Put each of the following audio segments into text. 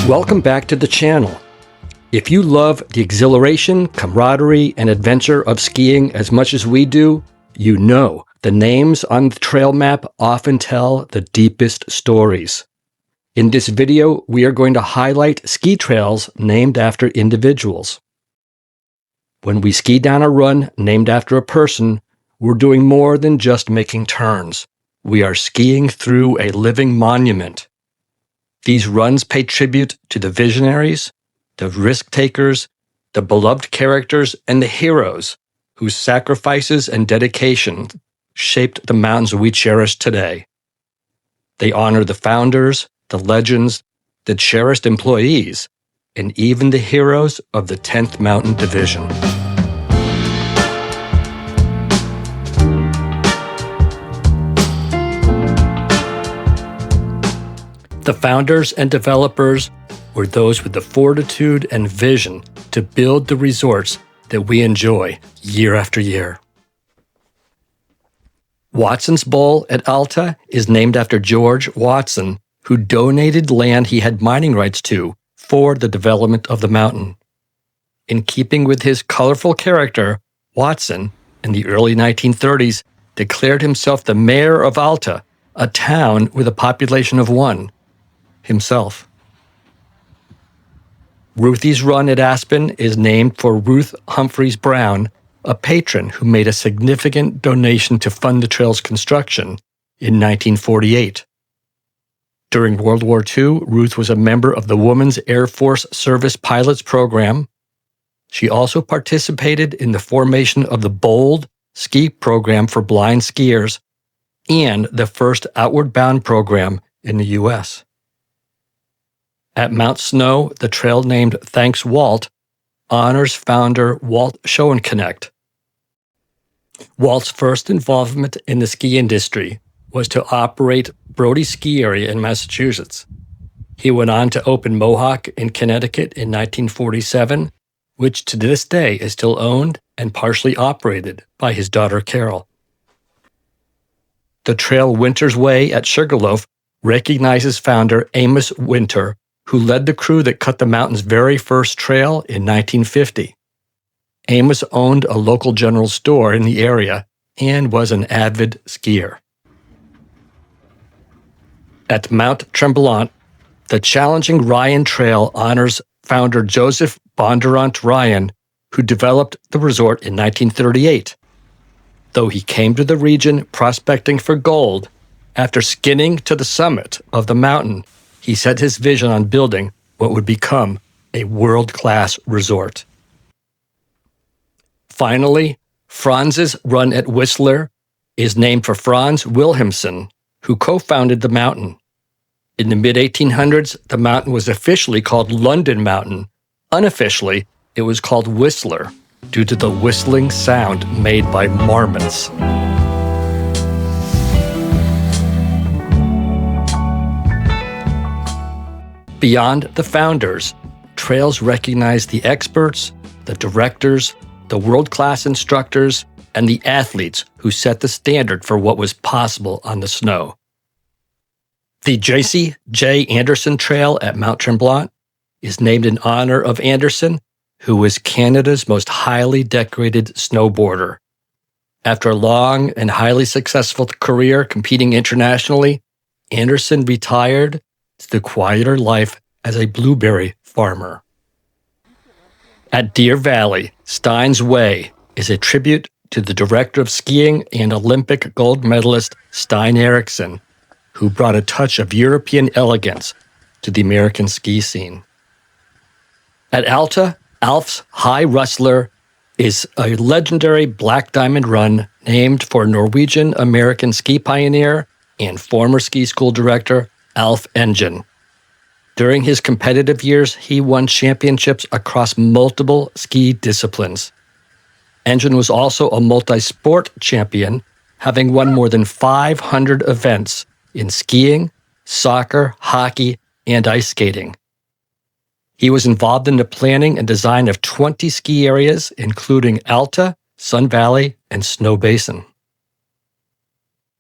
Welcome back to the channel. If you love the exhilaration, camaraderie, and adventure of skiing as much as we do, you know the names on the trail map often tell the deepest stories. In this video, we are going to highlight ski trails named after individuals. When we ski down a run named after a person, we're doing more than just making turns. We are skiing through a living monument. These runs pay tribute to the visionaries, the risk-takers, the beloved characters, and the heroes whose sacrifices and dedication shaped the mountains we cherish today. They honor the founders, the legends, the cherished employees, and even the heroes of the 10th Mountain Division. The founders and developers were those with the fortitude and vision to build the resorts that we enjoy year after year. Watson's Bowl at Alta is named after George Watson, who donated land he had mining rights to for the development of the mountain. In keeping with his colorful character, Watson, in the early 1930s, declared himself the mayor of Alta, a town with a population of 1. Himself. Ruthie's Run at Aspen is named for Ruth Humphreys Brown, a patron who made a significant donation to fund the trail's construction in 1948. During World War II, Ruth was a member of the Women's Air Force Service Pilots Program. She also participated in the formation of the BOLD ski program for blind skiers and the first Outward Bound program in the U.S. At Mount Snow, the trail named Thanks Walt honors founder Walt Schoenknecht. Walt's first involvement in the ski industry was to operate Brody Ski Area in Massachusetts. He went on to open Mohawk in Connecticut in 1947, which to this day is still owned and partially operated by his daughter Carol. The trail Winter's Way at Sugarloaf recognizes founder Amos Winter, who led the crew that cut the mountain's very first trail in 1950. Amos owned a local general store in the area and was an avid skier. At Mount Tremblant, the challenging Ryan Trail honors founder Joseph Bondurant Ryan, who developed the resort in 1938. Though he came to the region prospecting for gold, after skinning to the summit of the mountain, he set his vision on building what would become a world-class resort. Finally, Franz's Run at Whistler is named for Franz Wilhelmsen, who co-founded the mountain. In the mid-1800s, the mountain was officially called London Mountain. Unofficially, it was called Whistler due to the whistling sound made by marmots. Beyond the founders, trails recognize the experts, the directors, the world-class instructors, and the athletes who set the standard for what was possible on the snow. The J.C. J. Anderson Trail at Mount Tremblant is named in honor of Anderson, who was Canada's most highly decorated snowboarder. After a long and highly successful career competing internationally, Anderson retired to the quieter life as a blueberry farmer. At Deer Valley, Stein's Way is a tribute to the director of skiing and Olympic gold medalist Stein Eriksen, who brought a touch of European elegance to the American ski scene. At Alta, Alf's High Rustler is a legendary black diamond run named for Norwegian-American ski pioneer and former ski school director Alf Engen. During his competitive years, he won championships across multiple ski disciplines. Engen was also a multi-sport champion, having won more than 500 events in skiing, soccer, hockey, and ice skating. He was involved in the planning and design of 20 ski areas, including Alta, Sun Valley, and Snow Basin.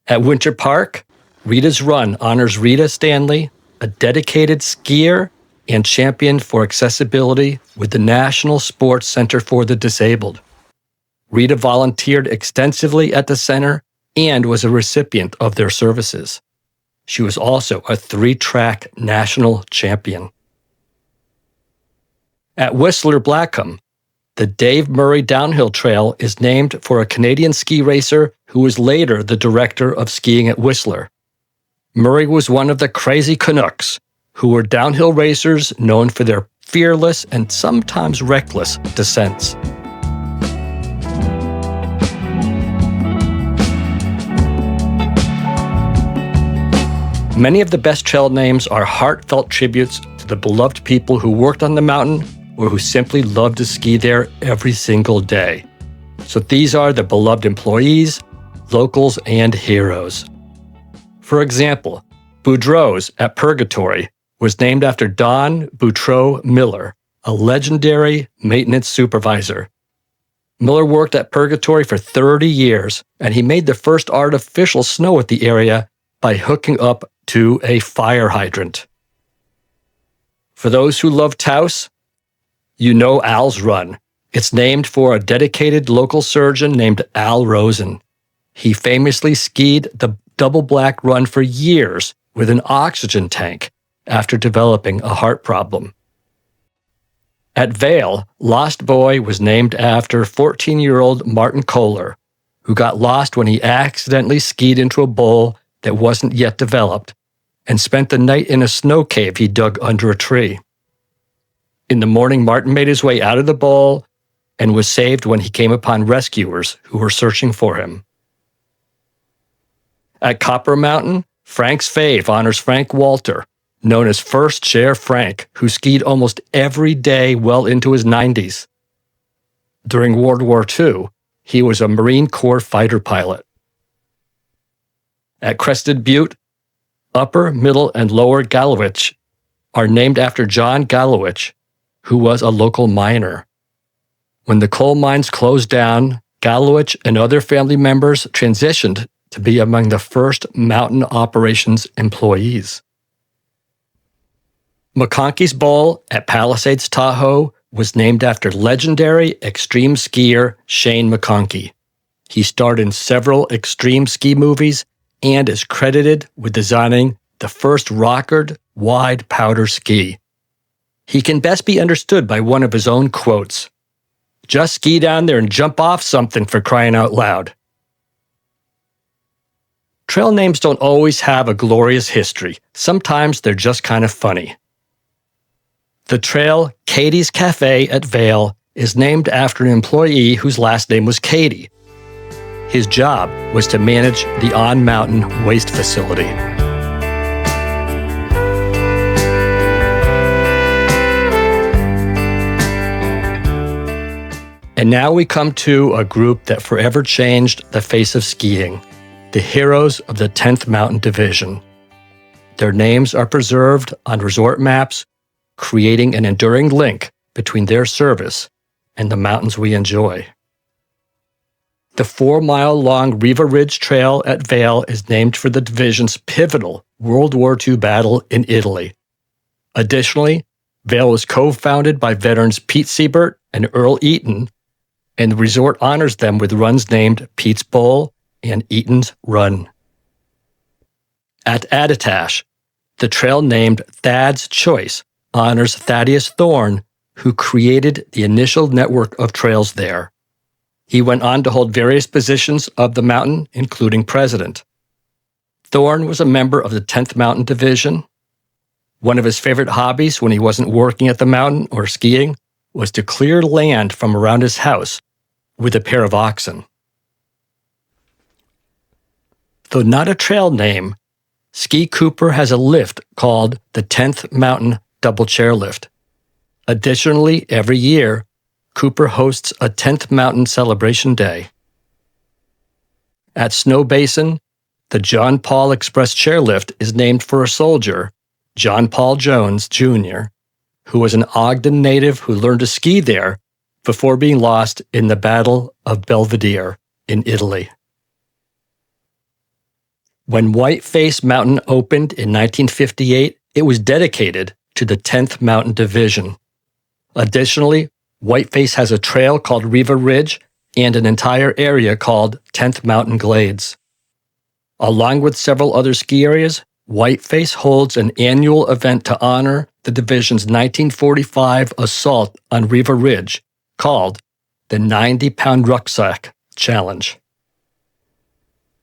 At Winter Park, Rita's Run honors Rita Stanley, a dedicated skier and championed for accessibility with the National Sports Center for the Disabled. Rita volunteered extensively at the center and was a recipient of their services. She was also a 3-track national champion. At Whistler Blackham, the Dave Murray Downhill Trail is named for a Canadian ski racer who was later the director of skiing at Whistler. Murray was one of the crazy Canucks, who were downhill racers known for their fearless and sometimes reckless descents. Many of the best trail names are heartfelt tributes to the beloved people who worked on the mountain or who simply loved to ski there every single day. So these are the beloved employees, locals, and heroes. For example, Boudreaux's at Purgatory was named after Don Boutreau Miller, a legendary maintenance supervisor. Miller worked at Purgatory for 30 years, and he made the first artificial snow at the area by hooking up to a fire hydrant. For those who love Taos, you know Al's Run. It's named for a dedicated local surgeon named Al Rosen. He famously skied the Double Black Run for years with an oxygen tank after developing a heart problem. At Vail, Lost Boy was named after 14-year-old Martin Kohler, who got lost when he accidentally skied into a bowl that wasn't yet developed and spent the night in a snow cave he dug under a tree. In the morning, Martin made his way out of the bowl and was saved when he came upon rescuers who were searching for him. At Copper Mountain, Frank's Fave honors Frank Walter, known as First Chair Frank, who skied almost every day well into his 90s. During World War II, he was a Marine Corps fighter pilot. At Crested Butte, Upper, Middle, and Lower Gallowich are named after John Gallowich, who was a local miner. When the coal mines closed down, Gallowich and other family members transitioned to be among the first mountain operations employees. McConkey's Bowl at Palisades Tahoe was named after legendary extreme skier Shane McConkey. He starred in several extreme ski movies and is credited with designing the first rockered wide powder ski. He can best be understood by one of his own quotes, "Just ski down there and jump off something, for crying out loud." Trail names don't always have a glorious history. Sometimes they're just kind of funny. The trail Katie's Cafe at Vail is named after an employee whose last name was Katie. His job was to manage the on-mountain waste facility. And now we come to a group that forever changed the face of skiing, the heroes of the 10th Mountain Division. Their names are preserved on resort maps, creating an enduring link between their service and the mountains we enjoy. The 4-mile-long Riva Ridge Trail at Vail is named for the division's pivotal World War II battle in Italy. Additionally, Vail was co-founded by veterans Pete Siebert and Earl Eaton, and the resort honors them with runs named Pete's Bowl and Eaton's Run. At Attitash, the trail named Thad's Choice honors Thaddeus Thorne, who created the initial network of trails there. He went on to hold various positions of the mountain, including president. Thorne was a member of the 10th Mountain Division. One of his favorite hobbies when he wasn't working at the mountain or skiing was to clear land from around his house with a pair of oxen. Though not a trail name, Ski Cooper has a lift called the 10th Mountain Double Chairlift. Additionally, every year, Cooper hosts a 10th Mountain Celebration Day. At Snow Basin, the John Paul Express Chairlift is named for a soldier, John Paul Jones, Jr., who was an Ogden native who learned to ski there before being lost in the Battle of Belvedere in Italy. When Whiteface Mountain opened in 1958, it was dedicated to the 10th Mountain Division. Additionally, Whiteface has a trail called Riva Ridge and an entire area called 10th Mountain Glades. Along with several other ski areas, Whiteface holds an annual event to honor the division's 1945 assault on Riva Ridge called the 90-Pound Rucksack Challenge.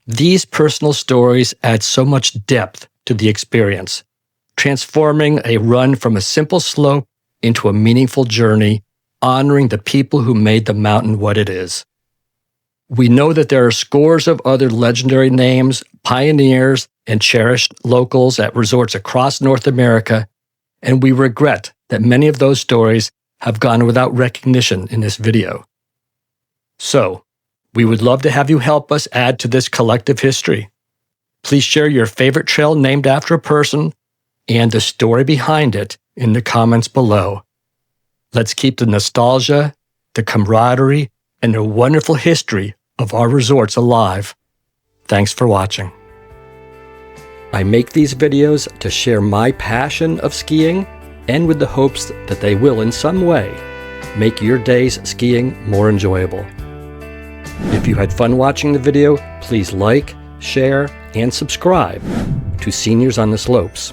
These personal stories add so much depth to the experience, transforming a run from a simple slope into a meaningful journey, honoring the people who made the mountain what it is. We know that there are scores of other legendary names, pioneers, and cherished locals at resorts across North America, and we regret that many of those stories have gone without recognition in this video. So, we would love to have you help us add to this collective history. Please share your favorite trail named after a person and the story behind it in the comments below. Let's keep the nostalgia, the camaraderie, and the wonderful history of our resorts alive. Thanks for watching. I make these videos to share my passion of skiing and with the hopes that they will in some way make your days skiing more enjoyable. If you had fun watching the video, please like, share, and subscribe to Seniors on the Slopes.